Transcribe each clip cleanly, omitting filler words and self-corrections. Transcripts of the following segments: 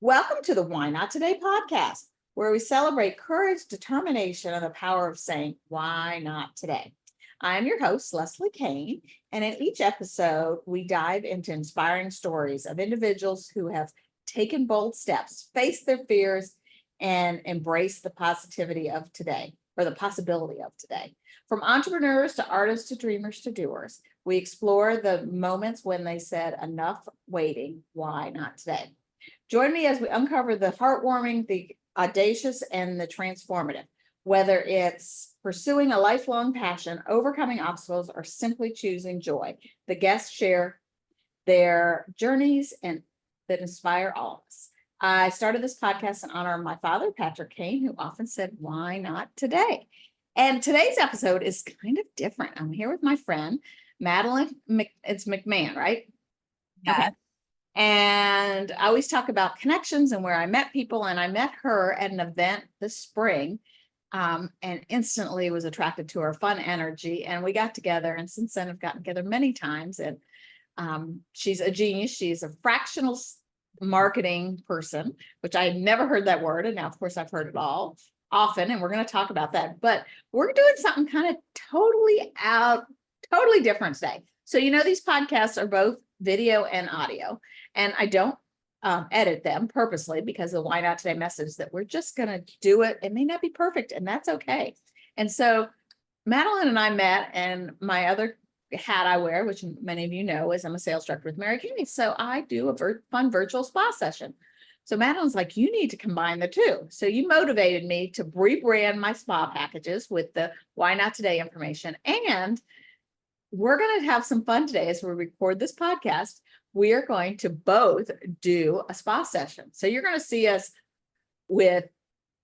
Welcome to the Why Not Today podcast, where we celebrate courage, determination, and the power of saying, why not today? I'm your host, Leslie Kane, and in each episode, we dive into inspiring stories of individuals who have taken bold steps, faced their fears, and embraced the positivity of today, or the possibility of today. From entrepreneurs to artists to dreamers to doers, we explore the moments when they said, enough waiting, why not today? Join me as we uncover the heartwarming, the audacious, and the transformative. Whether it's pursuing a lifelong passion, overcoming obstacles, or simply choosing joy, the guests share their journeys and that inspire all of us. I started this podcast in honor of my father, Patrick Kane, who often said, why not today? And today's episode is kind of different. I'm here with my friend, Madeline McMahon, right? Yeah. Okay. And I always talk about connections and where I met people. And I met her at an event this spring, and instantly was attracted to her fun energy. And we got together, and since then have gotten together many times. And she's a genius. She's a fractional marketing person, which I had never heard that word. And now, of course, I've heard it all often. And we're going to talk about that. But we're doing something kind of totally different today. So, these podcasts are both video and audio, and I don't edit them purposely because of the Why Not Today message that we're just going to do it. It may not be perfect, and that's okay. And so Madeline and I met, and my other hat I wear, which many of you know, is I'm a sales director with Mary Kay. So I do a fun virtual spa session. So Madeline's like, you need to combine the two. So you motivated me to rebrand my spa packages with the Why Not Today information. And we're going to have some fun today as we record this podcast. We are going to both do a spa session. So you're going to see us with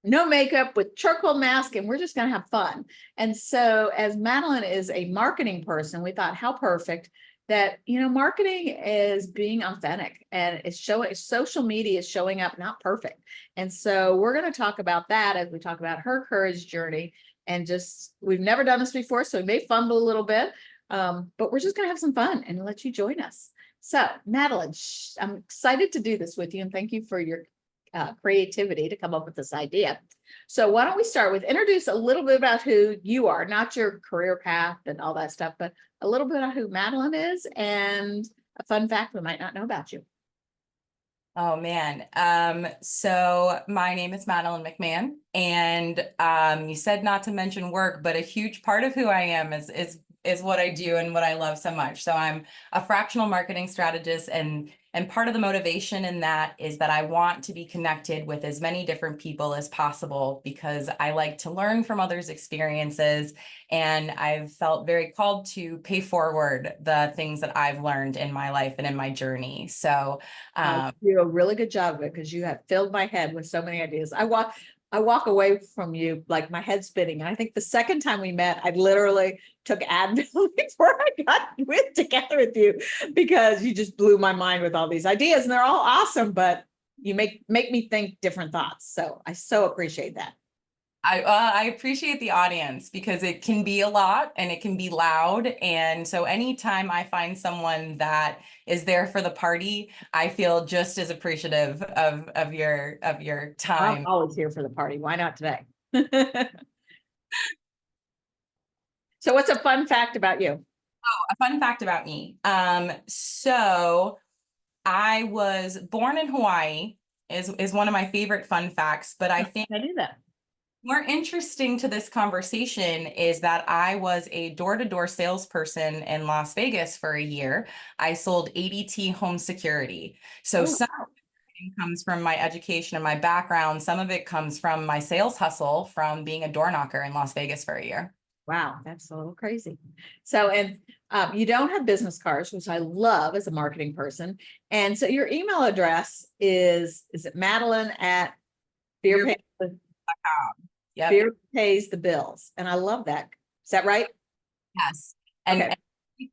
no makeup, with charcoal mask, and we're just going to have fun. And so as Madeline is a marketing person, we thought how perfect that, marketing is being authentic, and it's showing, social media is showing up not perfect. And so we're going to talk about that as we talk about her courage journey. And just, we've never done this before, so we may fumble a little bit. But we're just going to have some fun and let you join us. So, Madeline, I'm excited to do this with you, and thank you for your creativity to come up with this idea. So why don't we start with introduce a little bit about who you are, not your career path and all that stuff, but a little bit about who Madeline is and a fun fact we might not know about you. Oh man. So my name is Madeline McMahon, and you said not to mention work, but a huge part of who I am is what I do and what I love so much. So I'm a fractional marketing strategist, and part of the motivation in that is that I want to be connected with as many different people as possible because I like to learn from others' experiences, and I've felt very called to pay forward the things that I've learned in my life and in my journey. So you do a really good job of it because you have filled my head with so many ideas. I walk away from you like my head spinning. And I think the second time we met, I literally took Advil before I got together with you because you just blew my mind with all these ideas, and they're all awesome, but you make me think different thoughts. So I so appreciate that. I appreciate the audience because it can be a lot and it can be loud. And so anytime I find someone that is there for the party, I feel just as appreciative of your time. I'm always here for the party. Why not today? So what's a fun fact about you? Oh, a fun fact about me. So I was born in Hawaii is one of my favorite fun facts, but I think I knew that. more interesting to this conversation is that I was a door-to-door salesperson in Las Vegas for a year. I sold ADT home security. So some of it comes from my education and my background. Some of it comes from my sales hustle from being a door knocker in Las Vegas for a year. Wow, that's a little crazy. So, and you don't have business cards, which I love as a marketing person. And so your email address is it Madeline at Beer Yep. Beer pays the bills. And I love that. Is that right? Yes. And, okay. And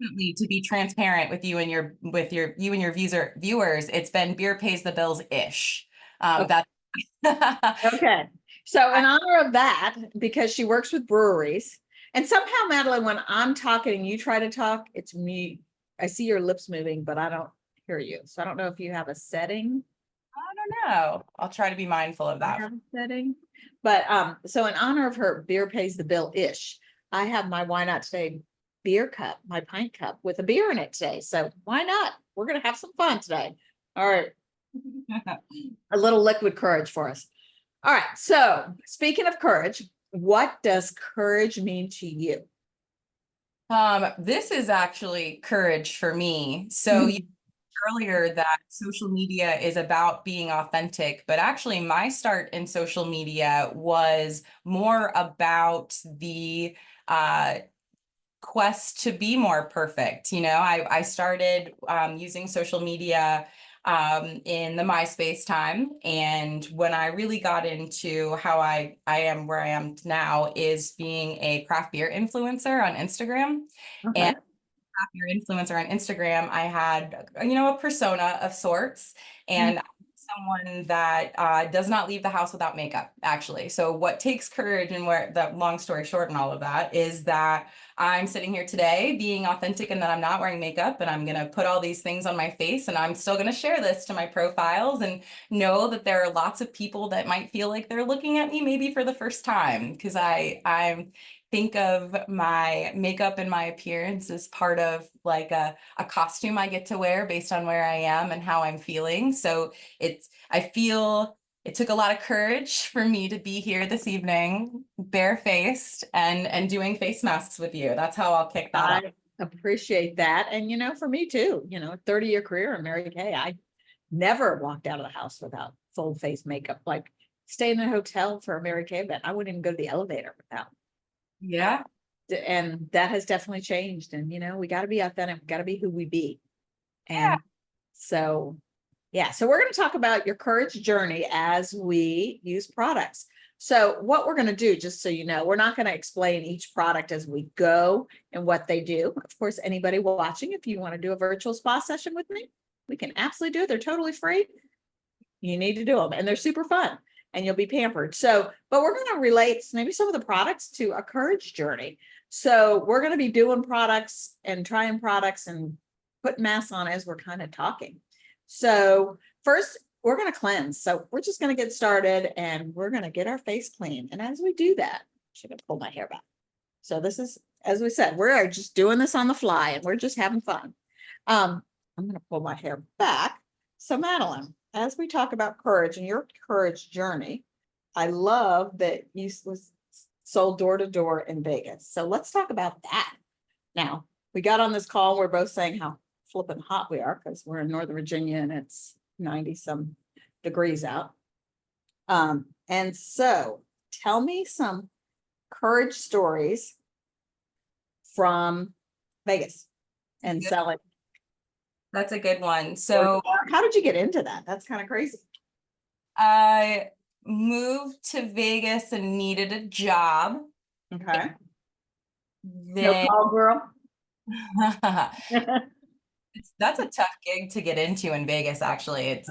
recently, to be transparent with you and your viewers, it's been beer pays the bills ish. Okay. Okay. So in honor of that, because she works with breweries, and somehow, Madeline, when I'm talking and you try to talk, it's me. I see your lips moving, but I don't hear you. So I don't know if you have a setting. don't know. I'll try to be mindful of I that. have a setting. But so in honor of her beer pays the bill-ish, I have my Why Not Today beer cup, my pint cup with a beer in it today. So why not? We're gonna have some fun today. All right, a little liquid courage for us. All right, so speaking of courage, what does courage mean to you? This is actually courage for me. So you earlier that social media is about being authentic, but actually my start in social media was more about the quest to be more perfect. I started using social media in the MySpace time. And when I really got into how I am where I am now is being a craft beer influencer on Instagram. Okay. Your influencer on Instagram, I had, a persona of sorts, and someone that does not leave the house without makeup, actually. So what takes courage, and where the long story short and all of that is that I'm sitting here today being authentic and that I'm not wearing makeup, and I'm going to put all these things on my face, and I'm still going to share this to my profiles and know that there are lots of people that might feel like they're looking at me maybe for the first time, because I'm think of my makeup and my appearance as part of like a costume I get to wear based on where I am and how I'm feeling. So I feel it took a lot of courage for me to be here this evening, barefaced and doing face masks with you. That's how I'll kick that off. I appreciate that. And for me too, 30-year career in Mary Kay, I never walked out of the house without full face makeup. Like staying in a hotel for a Mary Kay event, I wouldn't even go to the elevator without. Yeah. And that has definitely changed. And we got to be authentic, we got to be who we be. Yeah. And so so we're going to talk about your courage journey as we use products. So what we're going to do, just so you know, we're not going to explain each product as we go and what they do. Of course, anybody watching, if you want to do a virtual spa session with me, we can absolutely do it. They're totally free. You need to do them, and they're super fun, and you'll be pampered. So, but we're going to relate maybe some of the products to a courage journey. So we're going to be doing products and trying products and put masks on as we're kind of talking. So first, we're going to cleanse. So we're just going to get started, and we're going to get our face clean. And as we do that, I should have pulled my hair back. So this is, as we said, we're just doing this on the fly, and we're just having fun. I'm going to pull my hair back. So Madeline, as we talk about courage and your courage journey, I love that you was sold door to door in Vegas. So let's talk about that. Now, we got on this call, we're both saying how flipping hot we are because we're in Northern Virginia and it's 90 some degrees out. And so tell me some courage stories from Vegas and selling. That's a good one. So how did you get into that? That's kind of crazy. I moved to Vegas and needed a job. Okay. Then No call girl. that's a tough gig to get into in Vegas, actually.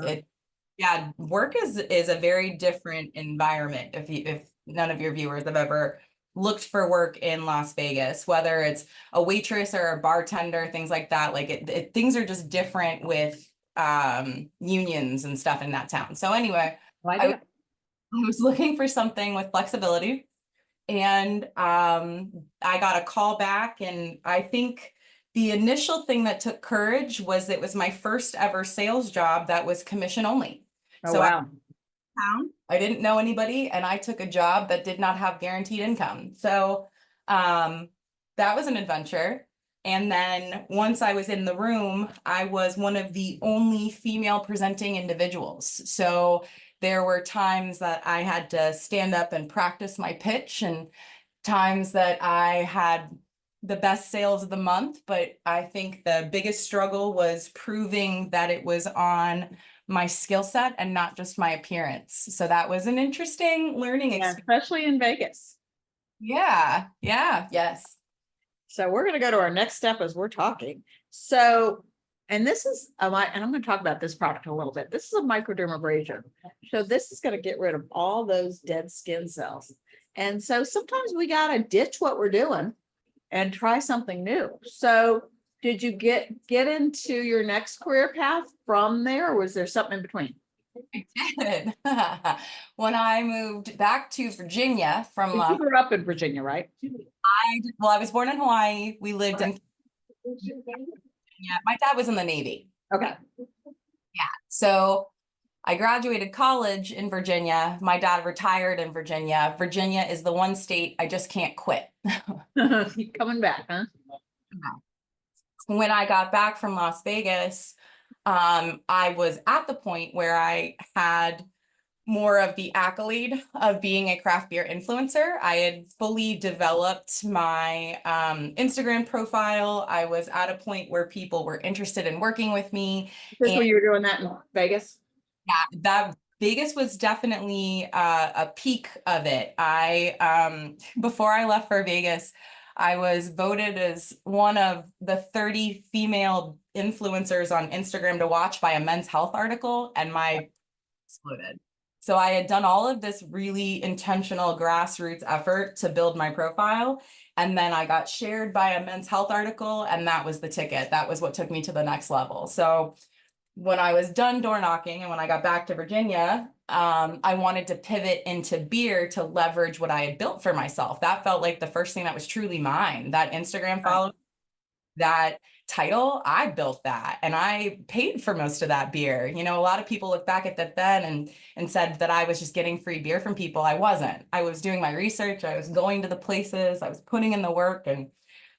Yeah, work is a very different environment if none of your viewers have ever looked for work in Las Vegas, whether it's a waitress or a bartender, things like that. Like things are just different with unions and stuff in that town. So anyway, I was looking for something with flexibility, and I got a call back, and I think the initial thing that took courage was it was my first ever sales job that was commission only. Oh, wow. I didn't know anybody, and I took a job that did not have guaranteed income. So that was an adventure. And then once I was in the room, I was one of the only female presenting individuals. So there were times that I had to stand up and practice my pitch, and times that I had the best sales of the month. But I think the biggest struggle was proving that it was on my skill set and not just my appearance. So that was an interesting learning experience. Especially in Vegas. Yeah. Yes. So we're going to go to our next step as we're talking. So, and this is, and I'm going to talk about this product a little bit. This is a microdermabrasion. So this is going to get rid of all those dead skin cells. And so sometimes we got to ditch what we're doing and try something new. So did you get into your next career path from there, or was there something in between? I did. When I moved back to Virginia from You grew up in Virginia, right? I was born in Hawaii. We lived in Kenya. My dad was in the Navy. Okay. Yeah. So I graduated college in Virginia. My dad retired in Virginia. Virginia is the one state I just can't quit. Keep coming back, huh? When I got back from Las Vegas, I was at the point where I had more of the accolade of being a craft beer influencer. I had fully developed my Instagram profile. I was at a point where people were interested in working with me. This And when you were doing that in Vegas? yeah, that Vegas was definitely a peak of it. Before I left for Vegas, I was voted as one of the 30 female influencers on Instagram to watch by a Men's Health article, and my exploded. So I had done all of this really intentional grassroots effort to build my profile. And then I got shared by a Men's Health article, and that was the ticket. That was what took me to the next level. So when I was done door knocking and when I got back to Virginia, I wanted to pivot into beer to leverage what I had built for myself. That felt like the first thing that was truly mine. That Instagram follow, that title, I built that, and I paid for most of that beer. You know, a lot of people look back at that then and said that I was just getting free beer from people. I wasn't. I was doing my research. I was going to the places. I was putting in the work, and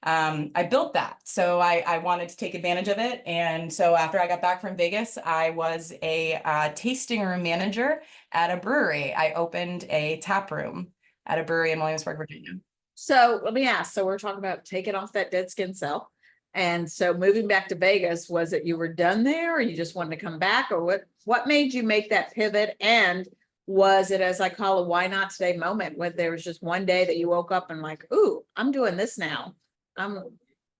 I built that. So I wanted to take advantage of it. And so after I got back from Vegas, I was a tasting room manager at a brewery. I opened a tap room at a brewery in Williamsburg, Virginia. So let me ask, so we're talking about taking off that dead skin cell. And so moving back to Vegas, was it you were done there or you just wanted to come back, or what made you make that pivot? And was it, as I call a why not today moment, when there was just one day that you woke up and like, ooh, I'm doing this now. I'm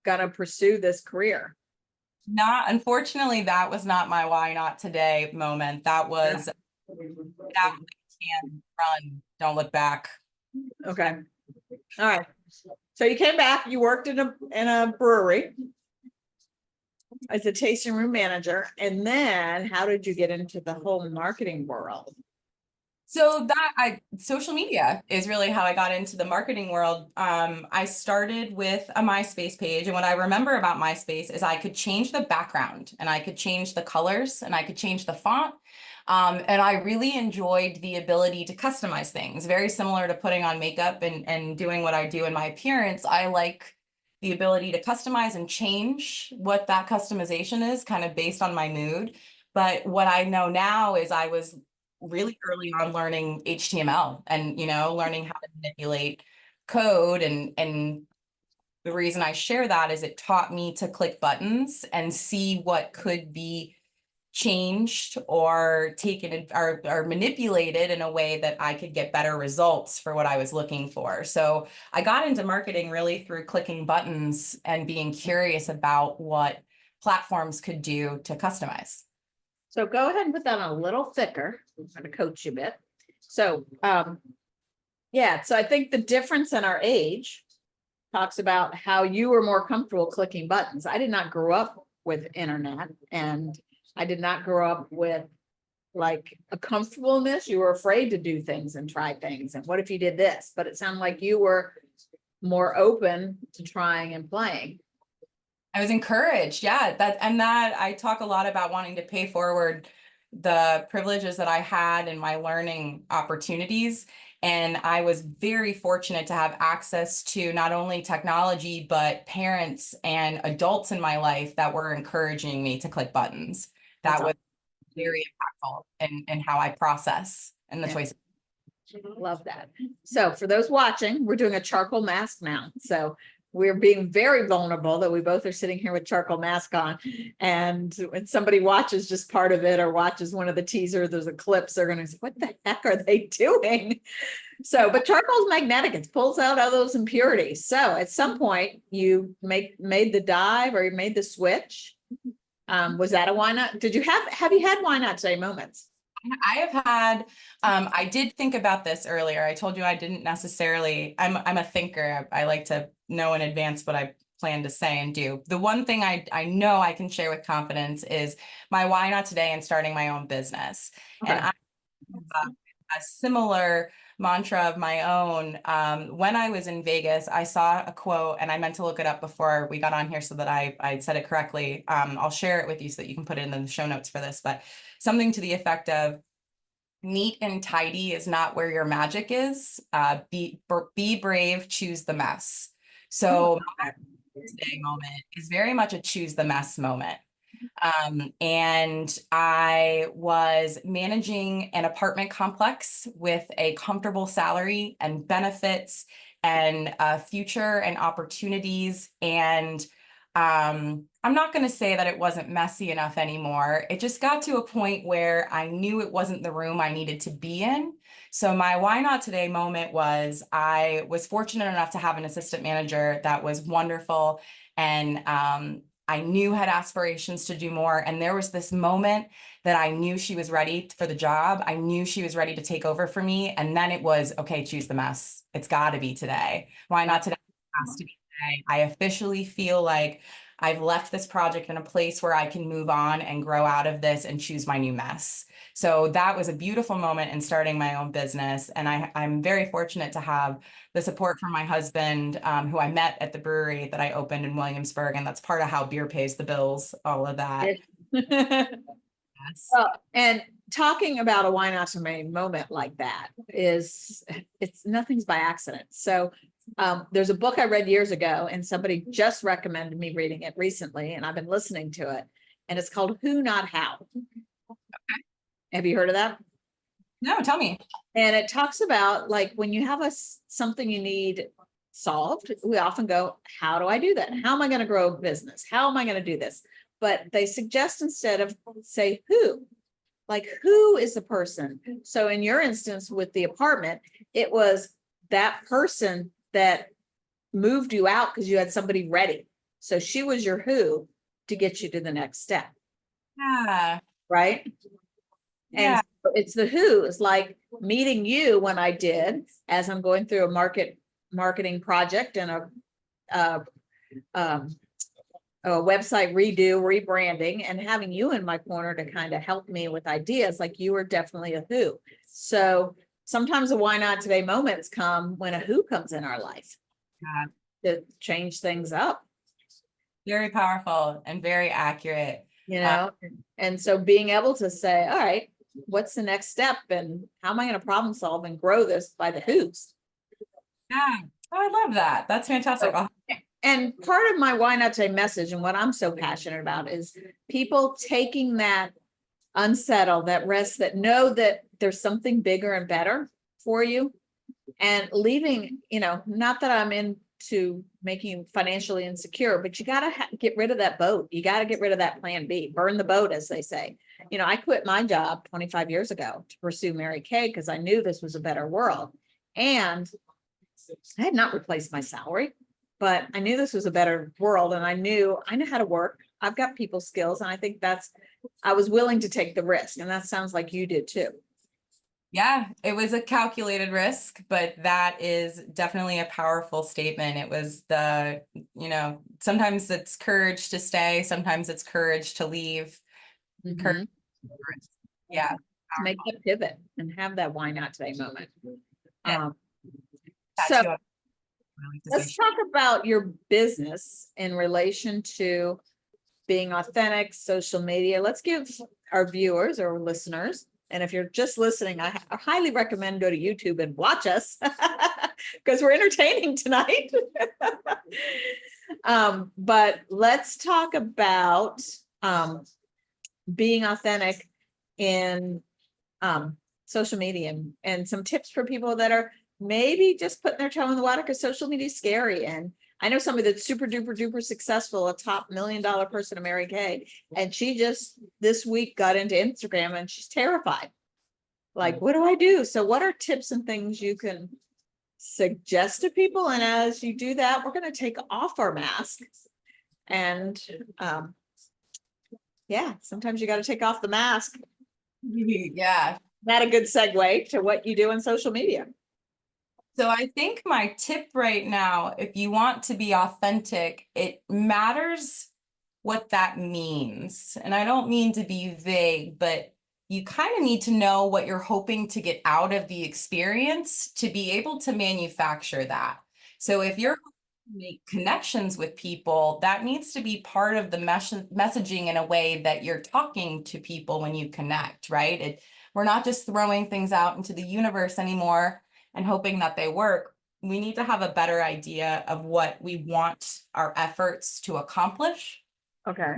gonna pursue this career. Unfortunately, that was not my why not today moment. That was that can run, don't look back. Okay. All right. So you came back, you worked in a brewery as a tasting room manager. And then how did you get into the whole marketing world? So social media is really how I got into the marketing world. I started with a MySpace page, and what I remember about MySpace is I could change the background, and I could change the colors, and I could change the font. And I really enjoyed the ability to customize things, very similar to putting on makeup and doing what I do in my appearance. I like the ability to customize and change what that customization is, kind of based on my mood. But what I know now is I was really early on learning HTML and, learning how to manipulate code. And the reason I share that is it taught me to click buttons and see what could be changed or taken or manipulated in a way that I could get better results for what I was looking for. So I got into marketing really through clicking buttons and being curious about what platforms could do to customize. So go ahead and put that on a little thicker. I'm going to coach you a bit. So, yeah, so I think the difference in our age talks about how you were more comfortable clicking buttons. I did not grow up with internet, and I did not grow up with like a comfortableness. You were afraid to do things and try things. And what if you did this? But it sounded like you were more open to trying and playing. I was encouraged. Yeah, that I talk a lot about wanting to pay forward the privileges that I had in my learning opportunities. And I was very fortunate to have access to not only technology, but parents and adults in my life that were encouraging me to click buttons. That was very impactful in how I process and the choices. Love that. So for those watching, we're doing a charcoal mask now. So we're being very vulnerable that we both are sitting here with charcoal mask on. And when somebody watches just part of it or watches one of the teasers, there's a clips, they're going to say, what the heck are they doing? So, but charcoal is magnetic. It pulls out all those impurities. So at some point you made the dive or you made the switch. Was that a why not? Have you had why not today moments? I have had, I did think about this earlier. I told you I didn't necessarily, I'm a thinker. I like to know in advance what I plan to say and do. The one thing I know I can share with confidence is my why not today and starting my own business. And Okay. I have a similar mantra of my own. When I was in Vegas, I saw a quote, and I meant to look it up before we got on here so that I said it correctly. I'll share it with you so that you can put it in the show notes for this, but something to the effect of, neat and tidy is not where your magic is. Be brave, choose the mess. So my today moment is very much a choose the mess moment. And I was managing an apartment complex with a comfortable salary and benefits and future and opportunities. And I'm not going to say that it wasn't messy enough anymore. It just got to a point where I knew it wasn't the room I needed to be in. So my why not today moment was, I was fortunate enough to have an assistant manager that was wonderful, and I knew had aspirations to do more. And there was this moment that I knew she was ready for the job. I knew she was ready to take over for me. And then it was, okay, choose the mess. It's got to be today. Why not today? It has to be today. I officially feel like I've left this project in a place where I can move on and grow out of this and choose my new mess. So that was a beautiful moment in starting my own business. And I'm very fortunate to have the support from my husband, who I met at the brewery that I opened in Williamsburg. And that's part of how beer pays the bills, all of that. Yes. And talking about a why not today moment like that is, it's nothing's by accident. So there's a book I read years ago, and somebody just recommended me reading it recently, and I've been listening to it, and it's called Who Not How. Okay. Have you heard of that? No, tell me. And it talks about, like, when you have something you need solved, we often go, how do I do that? How am I going to grow a business? How am I going to do this? But they suggest, instead of say who, like, who is the person? So in your instance with the apartment, it was that person that moved you out because you had somebody ready. So she was your who to get you to the next step. Yeah. Right. Yeah. And so it's the who. It's like meeting you when I did, as I'm going through a marketing project and a website rebranding, and having you in my corner to kind of help me with ideas. Like, you were definitely a who. So sometimes the why not today moments come when a who comes in our life to change things up. Very powerful and very accurate. You know, and so being able to say, all right, what's the next step, and how am I going to problem solve and grow this by the who's? Yeah. Oh, I love that. That's fantastic. So, and part of my why not today message, and what I'm so passionate about, is people taking that unsettled, that rest, that know that there's something bigger and better for you, and leaving, not that I'm into making you financially insecure, but you got to get rid of that boat. You got to get rid of that plan B, burn the boat, as they say. I quit my job 25 years ago to pursue Mary Kay because I knew this was a better world. And I had not replaced my salary, but I knew this was a better world, and I knew how to work. I've got people skills, and I think I was willing to take the risk, and that sounds like you did too. Yeah, it was a calculated risk, but that is definitely a powerful statement. It was sometimes it's courage to stay, sometimes it's courage to leave. Courage. Yeah. To make that pivot and have that why not today moment. Yeah. So let's talk about your business in relation to being authentic, social media. Let's give our viewers or listeners, and if you're just listening, I highly recommend go to YouTube and watch us because we're entertaining tonight. But let's talk about being authentic in social media, and some tips for people that are maybe just putting their toe in the water, because social media is scary. And I know somebody that's super duper duper successful, a top $1 million person, Mary Kay, and she just this week got into Instagram and she's terrified. Like, what do I do? So what are tips and things you can suggest to people? And as you do that, we're going to take off our masks, and sometimes you got to take off the mask. Yeah. Not a good segue to what you do in social media. So I think my tip right now, if you want to be authentic, it matters what that means. And I don't mean to be vague, but you kind of need to know what you're hoping to get out of the experience to be able to manufacture that. So if you're hoping to make connections with people, that needs to be part of the messaging in a way that you're talking to people when you connect, right? We're not just throwing things out into the universe anymore and hoping that they work. We need to have a better idea of what we want our efforts to accomplish. Okay.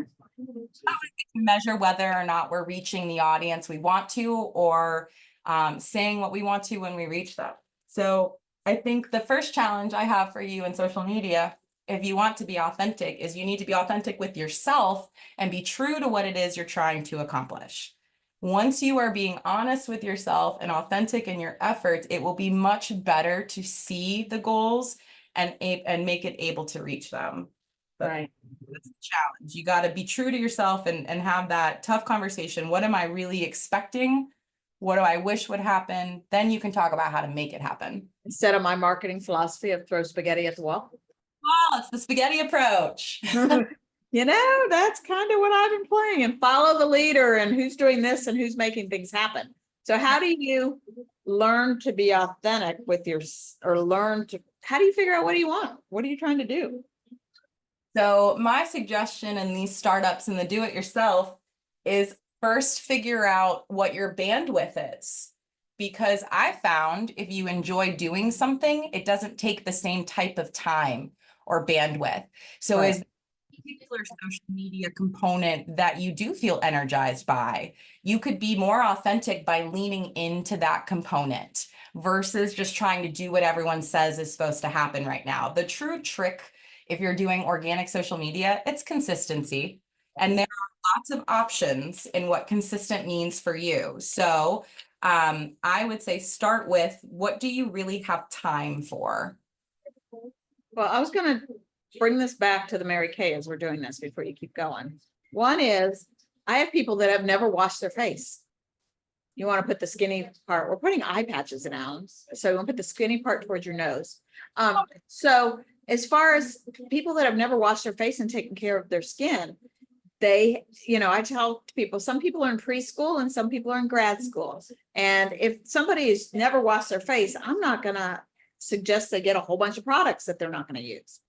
Measure whether or not we're reaching the audience we want to, or saying what we want to when we reach them. So I think the first challenge I have for you in social media, if you want to be authentic, is you need to be authentic with yourself and be true to what it is you're trying to accomplish. Once you are being honest with yourself and authentic in your efforts, it will be much better to see the goals and make it able to reach them. But Right. that's the challenge. You got to be true to yourself and have that tough conversation. What am I really expecting? What do I wish would happen? Then you can talk about how to make it happen. Instead of my marketing philosophy of throw spaghetti at the wall. Oh, it's the spaghetti approach. You know, that's kind of what I've been playing, and follow the leader and who's doing this and who's making things happen. So how do you learn to be authentic with your, or how do you figure out what do you want? What are you trying to do? So my suggestion in these startups and the do-it-yourself is first figure out what your bandwidth is. Because I found if you enjoy doing something, it doesn't take the same type of time or bandwidth. So Right. is there a particular social media component that you do feel energized by? You could be more authentic by leaning into that component versus just trying to do what everyone says is supposed to happen right now. The true trick, if you're doing organic social media, it's consistency. And there are lots of options in what consistent means for you. So I would say start with, what do you really have time for? Well, I was going to bring this back to the Mary Kay as we're doing this before you keep going. One is, I have people that have never washed their face. You want to put the skinny part, we're putting eye patches in Alan's. So you want to put the skinny part towards your nose. So as far as people that have never washed their face and taken care of their skin, they, I tell people, some people are in preschool and some people are in grad school. And if somebody has never washed their face, I'm not going to suggest they get a whole bunch of products that they're not going to use.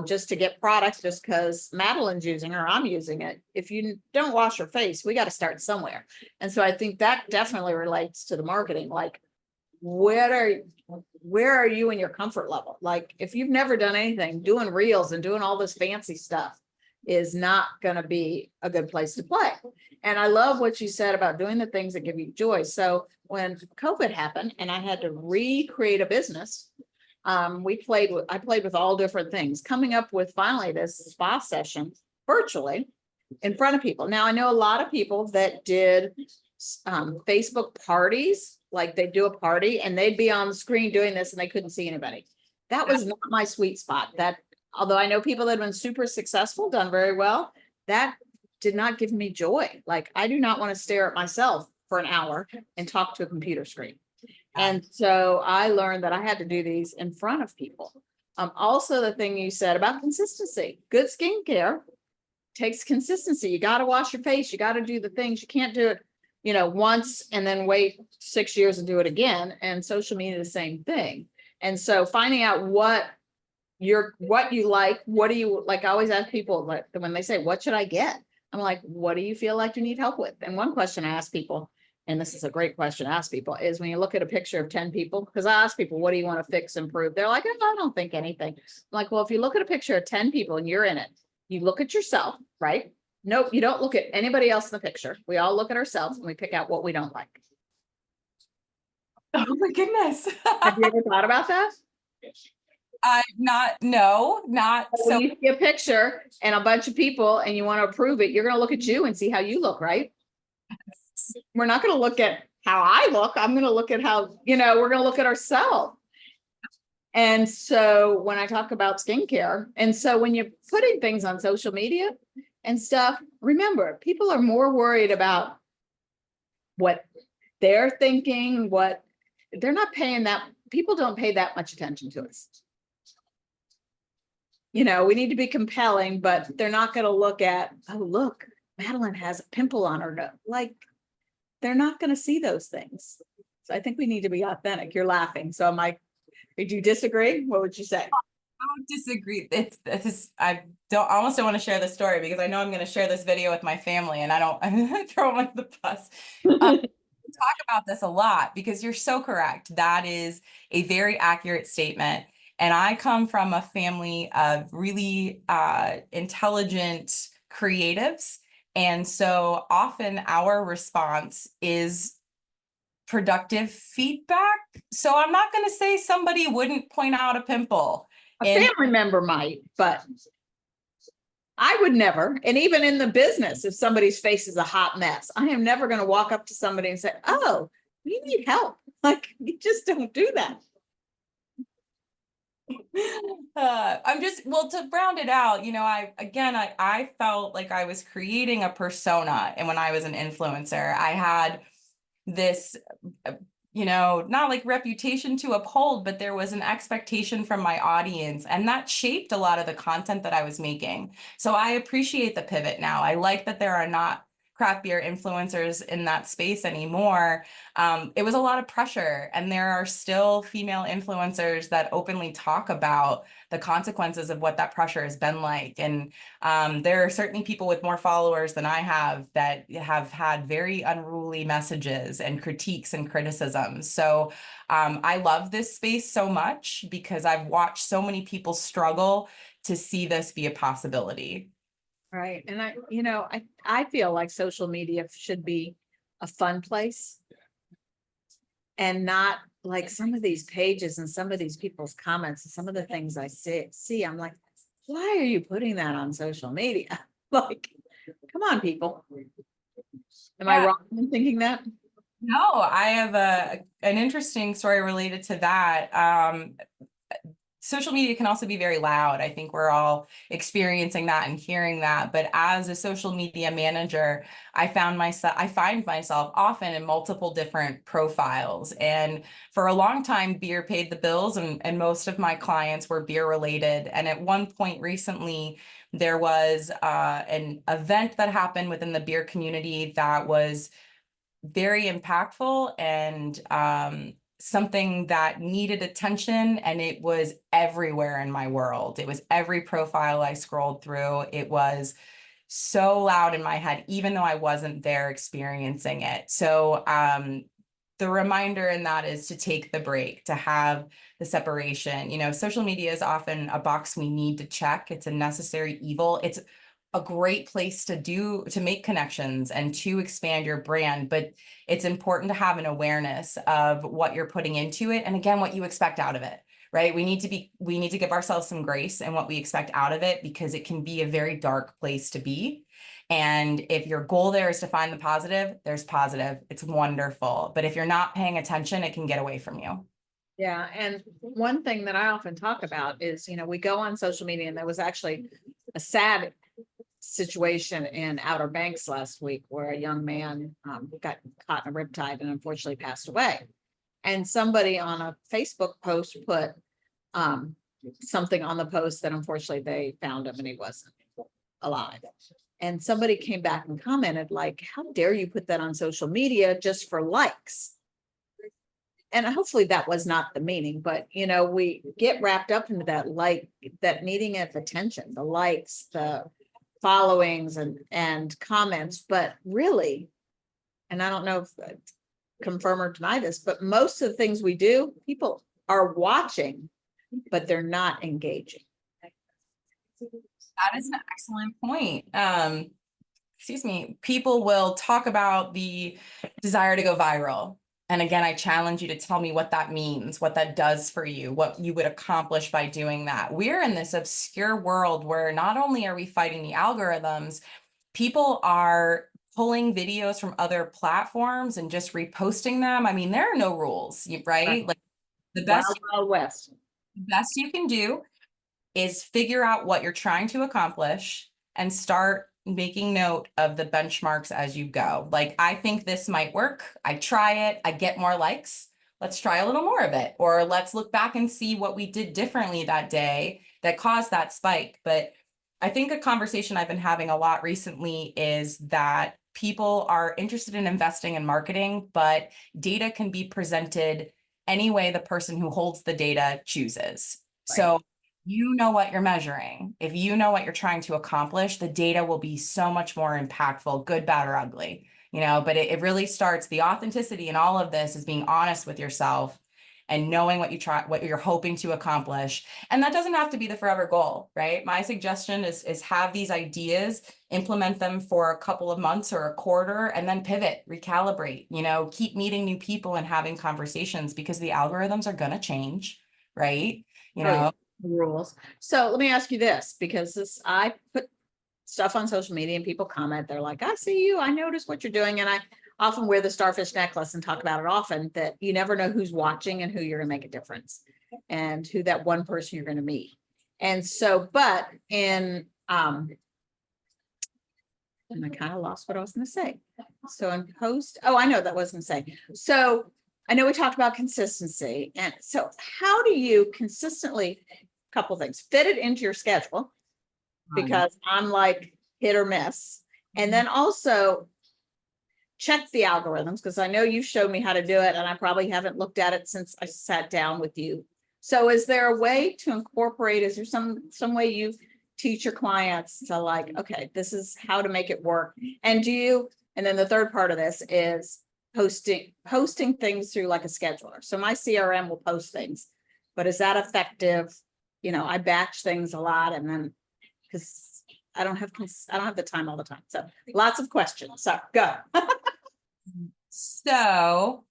Just to get products just because Madeline's using it or I'm using it. If you don't wash your face, we got to start somewhere. And so I think that definitely relates to the marketing. Like, where are you in your comfort level? Like, if you've never done anything, doing reels and doing all this fancy stuff is not going to be a good place to play. And I love what you said about doing the things that give you joy. So when COVID happened and I had to recreate a business, I played with all different things, coming up with finally this spa session virtually in front of people. Now I know a lot of people that did Facebook parties, like they do a party and they'd be on the screen doing this and they couldn't see anybody. That was not my sweet spot. That, although I know people that have been super successful, done very well, that did not give me joy. Like, I do not want to stare at myself for an hour and talk to a computer screen. And so I learned that I had to do these in front of people. Also, the thing you said about consistency, good skincare takes consistency. You got to wash your face. You got to do the things. You can't do it, once and then wait 6 years and do it again. And social media, the same thing. And so finding out what you like, what do you like? I always ask people, like, when they say, what should I get? I'm like, what do you feel like you need help with? And one question I ask people, and this is a great question to ask people, is when you look at a picture of 10 people, because I ask people, what do you want to fix, improve? They're like, oh, I don't think anything. I'm like, well, if you look at a picture of 10 people and you're in it, you look at yourself, right? Nope, you don't look at anybody else in the picture. We all look at ourselves and we pick out what we don't like. Oh my goodness. Have you ever thought about that? Not When you see a picture and a bunch of people and you want to approve it, you're going to look at you and see how you look, right? We're not going to look at how I look. I'm going to look at how, we're going to look at ourselves. And so when I talk about skincare, and so when you're putting things on social media and stuff, remember, people are more worried about what they're thinking, they're not paying people don't pay that much attention to us. You know, we need to be compelling, but they're not going to look at, oh, look, Madeline has a pimple on her nose. Like, they're not going to see those things. So I think we need to be authentic. You're laughing. So am I, did you disagree? What would you say? I don't disagree. I almost don't want to share the story because I know I'm going to share this video with my family and I'm going to throw them under the bus. Talk about this a lot because you're so correct. That is a very accurate statement. And I come from a family of really intelligent creatives. And so often our response is productive feedback. So I'm not going to say somebody wouldn't point out a pimple. A family member might, but I would never. And even in the business, if somebody's face is a hot mess, I am never going to walk up to somebody and say, oh, we need help. Like, you just don't do that. Well, to round it out, you know, I felt like I was creating a persona. And when I was an influencer, I had this, you know, not like reputation to uphold, but there was an expectation from my audience, and that shaped a lot of the content that I was making. So I appreciate the pivot now. I like that there are not craft beer influencers in that space anymore. It was a lot of pressure, and there are still female influencers that openly talk about the consequences of what that pressure has been like. And there are certainly people with more followers than I have that have had very unruly messages and critiques and criticisms. So I love this space so much because I've watched so many people struggle to see this be a possibility. Right. And I feel like social media should be a fun place and not like some of these pages and some of these people's comments and some of the things I see, I'm like, why are you putting that on social media? Like, come on, people. Am I wrong in thinking that? No, I have an interesting story related to that. Social media can also be very loud. I think we're all experiencing that and hearing that. But as a social media manager, I find myself often in multiple different profiles. And for a long time, beer paid the bills, and most of my clients were beer related. And at one point recently, there was an event that happened within the beer community that was very impactful and something that needed attention, and it was everywhere in my world. It was every profile I scrolled through. It was so loud in my head, even though I wasn't there experiencing it. So the reminder in that is to take the break, to have the separation. You know, social media is often a box we need to check. It's a necessary evil. It's a great place to make connections and to expand your brand, but it's important to have an awareness of what you're putting into it. And again, what you expect out of it, right? We need to give ourselves some grace in what we expect out of it, because it can be a very dark place to be. And if your goal there is to find the positive, there's positive. It's wonderful. But if you're not paying attention, it can get away from you. Yeah. And one thing that I often talk about is, you know, we go on social media, and there was actually a sad situation in Outer Banks last week where a young man got caught in a riptide and unfortunately passed away. And somebody on a Facebook post put something on the post that unfortunately they found him and he wasn't alive. And somebody came back and commented like, how dare you put that on social media just for likes? And hopefully that was not the meaning, but you know, we get wrapped up into that, like that needing of attention, the likes, the followings and comments, but really, and I don't know if confirm or deny this, but most of the things we do, people are watching, but they're not engaging. That is an excellent point. Excuse me. People will talk about the desire to go viral. And again, I challenge you to tell me what that means, what that does for you, what you would accomplish by doing that. We're in this obscure world where not only are we fighting the algorithms, people are pulling videos from other platforms and just reposting them. I mean, there are no rules, right? Like the Wild West. best you can do is figure out what you're trying to accomplish and start making note of the benchmarks as you go. Like, I think this might work. I try it. I get more likes. let's try a little more of it, or let's look back and see what we did differently that day that caused that spike. But I think a conversation I've been having a lot recently is that people are interested in investing in marketing, but data can be presented any way the person who holds the data chooses. Right. So you know what you're measuring. If you know what you're trying to accomplish, the data will be so much more impactful, good, bad, or ugly, but it really starts, the authenticity in all of this is being honest with yourself and knowing what you're hoping to accomplish. And that doesn't have to be the forever goal, right? My suggestion is have these ideas, implement them for a couple of months or a quarter, and then pivot, recalibrate, keep meeting new people and having conversations, because the algorithms are going to change, right? Yeah, the rules. So let me ask you this, because I put stuff on social media and people comment, they're like, I see you, I notice what you're doing. And I often wear the starfish necklace and talk about it often, that you never know who's watching and who you're going to make a difference, and who that one person you're going to meet. And so, but and I kind of lost what I was going to say. So in post, I know that I was going to say. So I know we talked about consistency. And so how do you consistently, couple things, fit it into your schedule? Because I'm like hit or miss. And then also check the algorithms, because I know you showed me how to do it and I probably haven't looked at it since I sat down with you. So is there a way to incorporate, is there some way you teach your clients to like, okay, this is how to make it work? And then the third part of this is posting things through like a scheduler. So my CRM will post things, but is that effective? I batch things a lot, and then because I don't have the time all the time. So lots of questions. So go. So,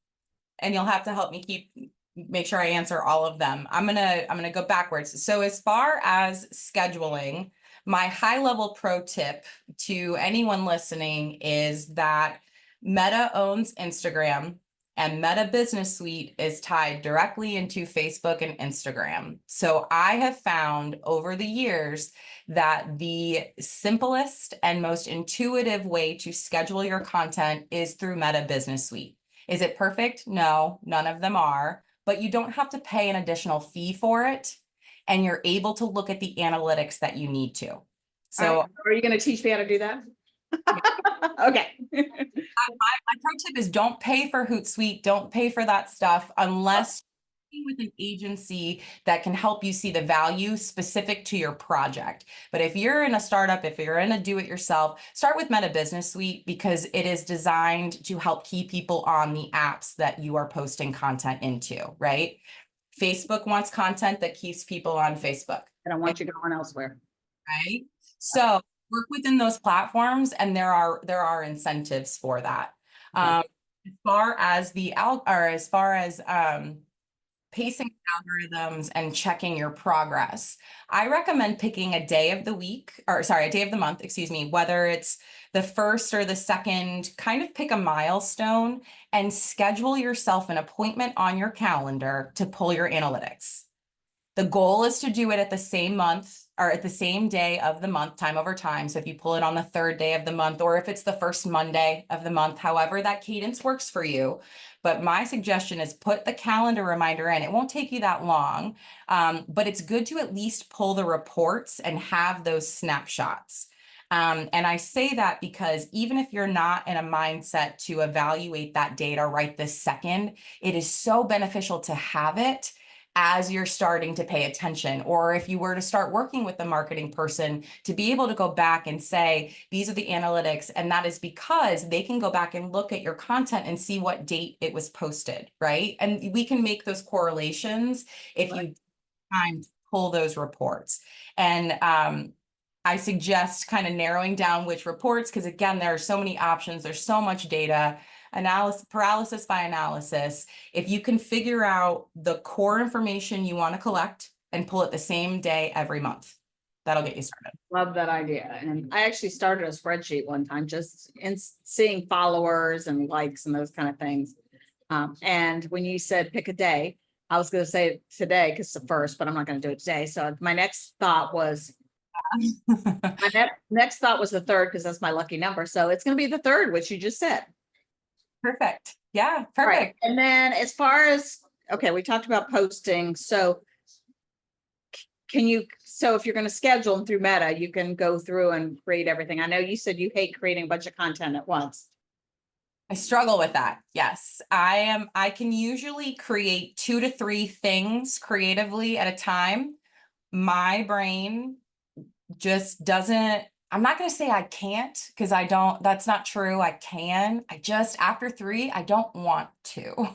and you'll have to help me make sure I answer all of them. I'm gonna go backwards. So as far as scheduling, my high level pro tip to anyone listening is that Meta owns Instagram, and Meta Business Suite is tied directly into Facebook and Instagram. So I have found over the years that the simplest and most intuitive way to schedule your content is through Meta Business Suite. Is it perfect? No, none of them are, but you don't have to pay an additional fee for it. And you're able to look at the analytics that you need to. So are you going to teach me how to do that? Okay. My pro tip is don't pay for Hootsuite, don't pay for that stuff unless you're with an agency that can help you see the value specific to your project. But if you're in a startup, if you're in a do-it-yourself, start with Meta Business Suite, because it is designed to help keep people on the apps that you are posting content into, right? Facebook wants content that keeps people on Facebook. I don't want you going elsewhere. Right? So work within those platforms, and there are incentives for that. As far as pacing algorithms and checking your progress, I recommend picking a day of the month, whether it's the first or the second. Kind of pick a milestone and schedule yourself an appointment on your calendar to pull your analytics. The goal is to do it at the same month or at the same day of the month, time over time. So if you pull it on the third day of the month, or if it's the first Monday of the month, however that cadence works for you. But my suggestion is put the calendar reminder in. It won't take you that long, but it's good to at least pull the reports and have those snapshots. And I say that because even if you're not in a mindset to evaluate that data right this second, it is so beneficial to have it as you're starting to pay attention, or if you were to start working with the marketing person, to be able to go back and say, these are the analytics. And that is because they can go back and look at your content and see what date it was posted, right? And we can make those correlations if you have time to pull those reports. And I suggest kind of narrowing down which reports, because again, there are so many options, there's so much data. Paralysis by analysis. If you can figure out the core information you want to collect and pull it the same day every month, that'll get you started. Love that idea. And I actually started a spreadsheet one time, just in seeing followers and likes and those kind of things. And when you said pick a day, I was going to say today because it's the first, but I'm not going to do it today. So my next thought was next thought was the third, because that's my lucky number. So it's going to be the third, which you just said. Perfect. Yeah, perfect. Right. And then as far as okay, we talked about posting. So so if you're going to schedule them through Meta, you can go through and create everything. I know you said you hate creating a bunch of content at once. I struggle with that. Yes, I can usually create 2 to 3 things creatively at a time. My brain just doesn't, I'm not going to say I can't, because I don't, that's not true. I can. I just, after 3, I don't want to.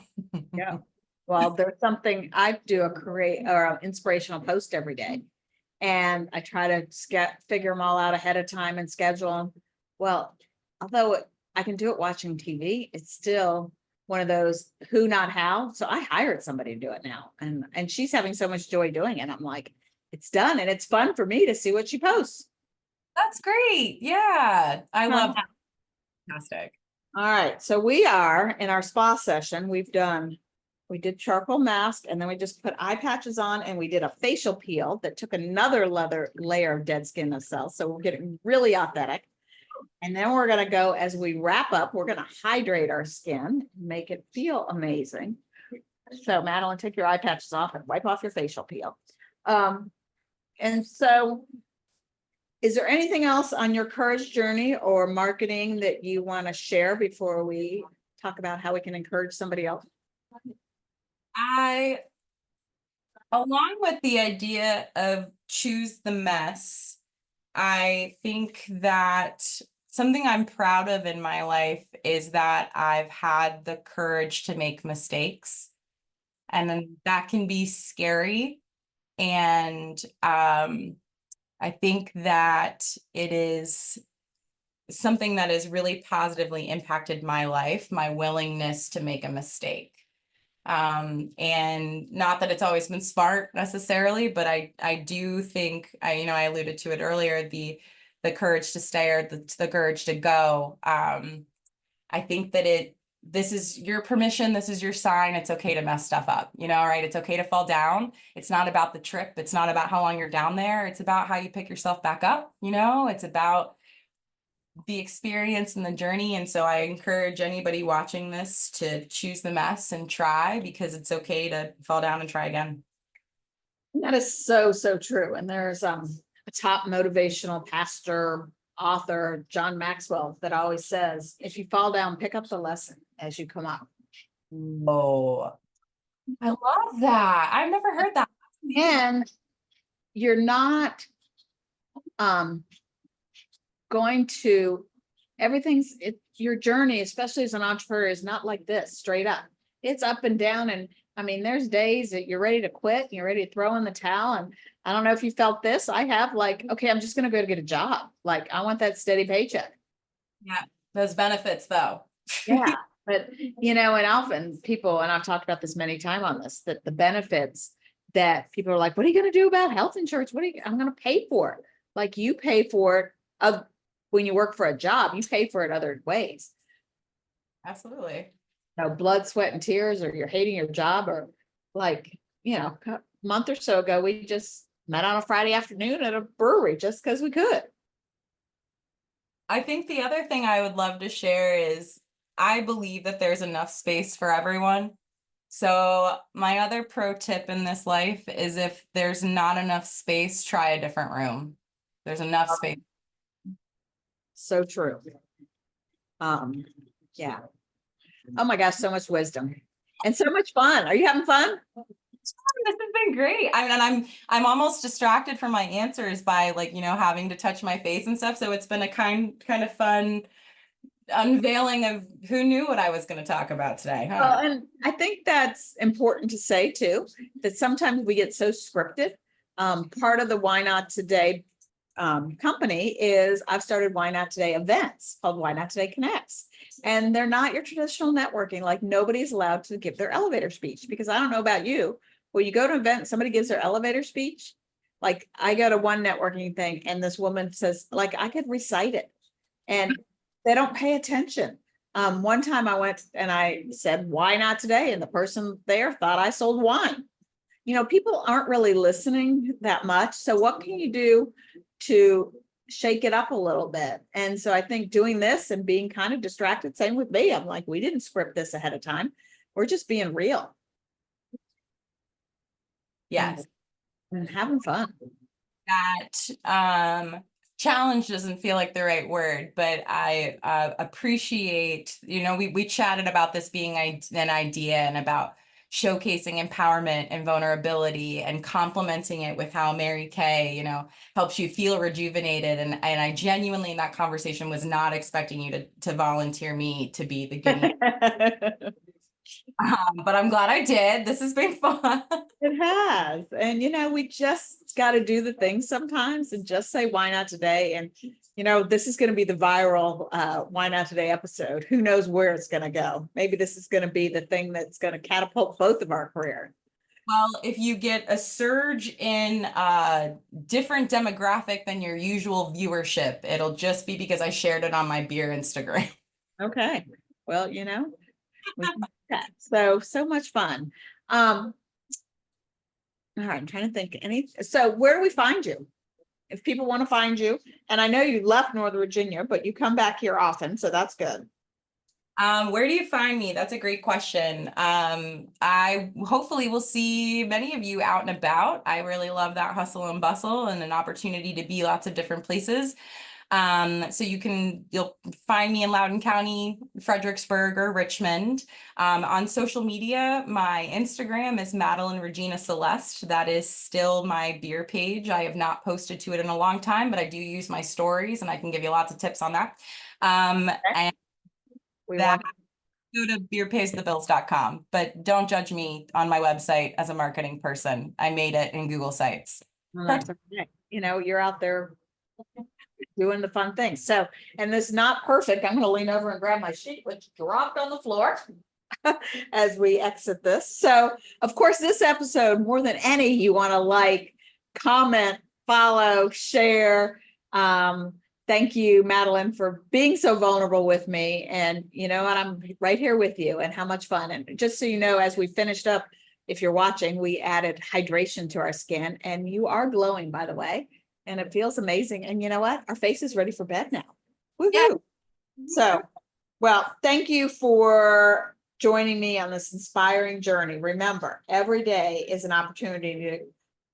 Yeah. Well, there's something, I do a create or an inspirational post every day. And I try to figure them all out ahead of time and schedule them. Well, although I can do it watching TV, it's still one of those who, not how. So I hired somebody to do it now. And she's having so much joy doing it. I'm like, it's done. And it's fun for me to see what she posts. That's great. Yeah. I love Huh. that. Fantastic. All right. So we are in our spa session. We did charcoal mask, and then we just put eye patches on, and we did a facial peel that took another layer of dead skin cells. So we're getting really authentic. And then we're going to go, as we wrap up, we're going to hydrate our skin, make it feel amazing. So Madeline, take your eye patches off and wipe off your facial peel. And so is there anything else on your courage journey or marketing that you want to share before we talk about how we can encourage somebody else? Along with the idea of choose the mess, I think that something I'm proud of in my life is that I've had the courage to make mistakes. And then that can be scary. And I think that it is something that has really positively impacted my life, my willingness to make a mistake. And not that it's always been smart necessarily, but I do think I alluded to it earlier, the courage to stay or the courage to go. I think that this is your permission, this is your sign, it's okay to mess stuff up, right? It's okay to fall down. It's not about the trip, it's not about how long you're down there, it's about how you pick yourself back up, it's about the experience and the journey. And so I encourage anybody watching this to choose the mess and try, because it's okay to fall down and try again. That is so, so true. And there's a top motivational pastor, author, John Maxwell, that always says, if you fall down, pick up the lesson as you come up. Oh, I love that. I've never heard that. And you're not going to, your journey, especially as an entrepreneur, is not like this straight up. It's up and down. And I mean, there's days that you're ready to quit, and you're ready to throw in the towel. And I don't know if you felt this. I have, like, okay, I'm just going to go to get a job. Like, I want that steady paycheck. Yeah. Those benefits though. Yeah. But, and often people, and I've talked about this many times on this, that the benefits that people are like, what are you going to do about health insurance? I'm going to pay for it. Like, you pay for it when you work for a job, you pay for it other ways. Absolutely. Blood, sweat, and tears, or you're hating your job, or like, a month or so ago, we just met on a Friday afternoon at a brewery just because we could. I think the other thing I would love to share is I believe that there's enough space for everyone. So my other pro tip in this life is, if there's not enough space, try a different room. There's enough space. So true. Yeah. Oh my gosh, so much wisdom and so much fun. Are you having fun? This has been great. I mean, and I'm almost distracted from my answers by, like, having to touch my face and stuff. So it's been a kind of fun unveiling of who knew what I was going to talk about today. Huh? Well, and I think that's important to say too, that sometimes we get so scripted. Part of the Why Not Today company is, I've started Why Not Today events called Why Not Today Connects. And they're not your traditional networking. Like, nobody's allowed to give their elevator speech, because I don't know about you. When you go to an event, somebody gives their elevator speech. Like, I go to one networking thing and this woman says, like, I could recite it, and they don't pay attention. One time I went and I said, why not today? And the person there thought I sold wine. People aren't really listening that much. So what can you do to shake it up a little bit? And so I think doing this and being kind of distracted, same with me. I'm like, we didn't script this ahead of time. We're just being real. Yes. And having fun. That challenge doesn't feel like the right word, but I appreciate, we chatted about this being an idea and about showcasing empowerment and vulnerability and complementing it with how Mary Kay, helps you feel rejuvenated. And I genuinely in that conversation was not expecting you to volunteer me to be the guinea. But I'm glad I did. This has been fun. It has. And, we just got to do the things sometimes and just say, why not today? And, this is going to be the viral Why Not Today episode. Who knows where it's going to go? Maybe this is going to be the thing that's going to catapult both of our career. Well, if you get a surge in different demographic than your usual viewership, it'll just be because I shared it on my beer Instagram. Okay. Well, we can do that. So much fun. All right, I'm trying to think. So where do we find you? If people want to find you, and I know you left Northern Virginia, but you come back here often, so that's good. Where do you find me? That's a great question. I hopefully will see many of you out and about. I really love that hustle and bustle and an opportunity to be lots of different places. So you'll find me in Loudoun County, Fredericksburg, or Richmond. On social media, my Instagram is Madeline Regina Celeste. That is still my beer page. I have not posted to it in a long time, but I do use my stories and I can give you lots of tips on that. And go to beerpaysthebills.com, but don't judge me on my website as a marketing person. I made it in Google Sites. Well, that's okay. You're out there doing the fun things. So, and this is not perfect. I'm going to lean over and grab my sheet, which dropped on the floor as we exit this. So, of course, this episode, more than any, you want to comment, follow, share. Thank you, Madeline, for being so vulnerable with me. And and I'm right here with you, and how much fun. And just so you know, as we finished up, if you're watching, we added hydration to our skin, and you are glowing, by the way. And it feels amazing. And you know what? Our face is ready for bed now. Woohoo! Yeah. So, well, thank you for joining me on this inspiring journey. Remember, every day is an opportunity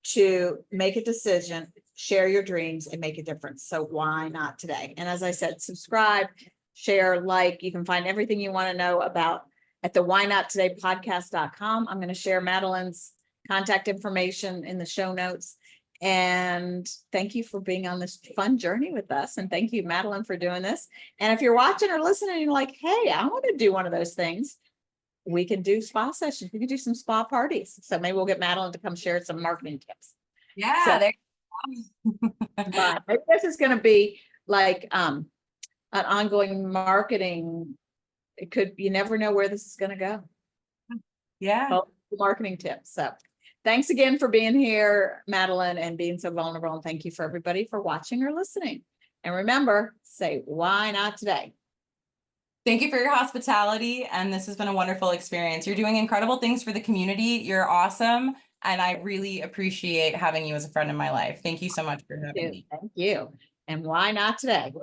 to make a decision, share your dreams, and make a difference. So why not today? And as I said, subscribe, share, you can find everything you want to know about at the whynottodaypodcast.com. I'm going to share Madeline's contact information in the show notes. And thank you for being on this fun journey with us. And thank you, Madeline, for doing this. And if you're watching or listening, and you're like, hey, I want to do one of those things, we can do spa sessions. We can do some spa parties. So maybe we'll get Madeline to come share some marketing tips. Yeah. But maybe this is going to be an ongoing marketing. You never know where this is going to go. Yeah. Marketing tips. So thanks again for being here, Madeline, and being so vulnerable. And thank you for everybody for watching or listening. And remember, say, why not today? Thank you for your hospitality. And this has been a wonderful experience. You're doing incredible things for the community. You're awesome. And I really appreciate having you as a friend in my life. Thank you so much for having me. Thank you. And why not today?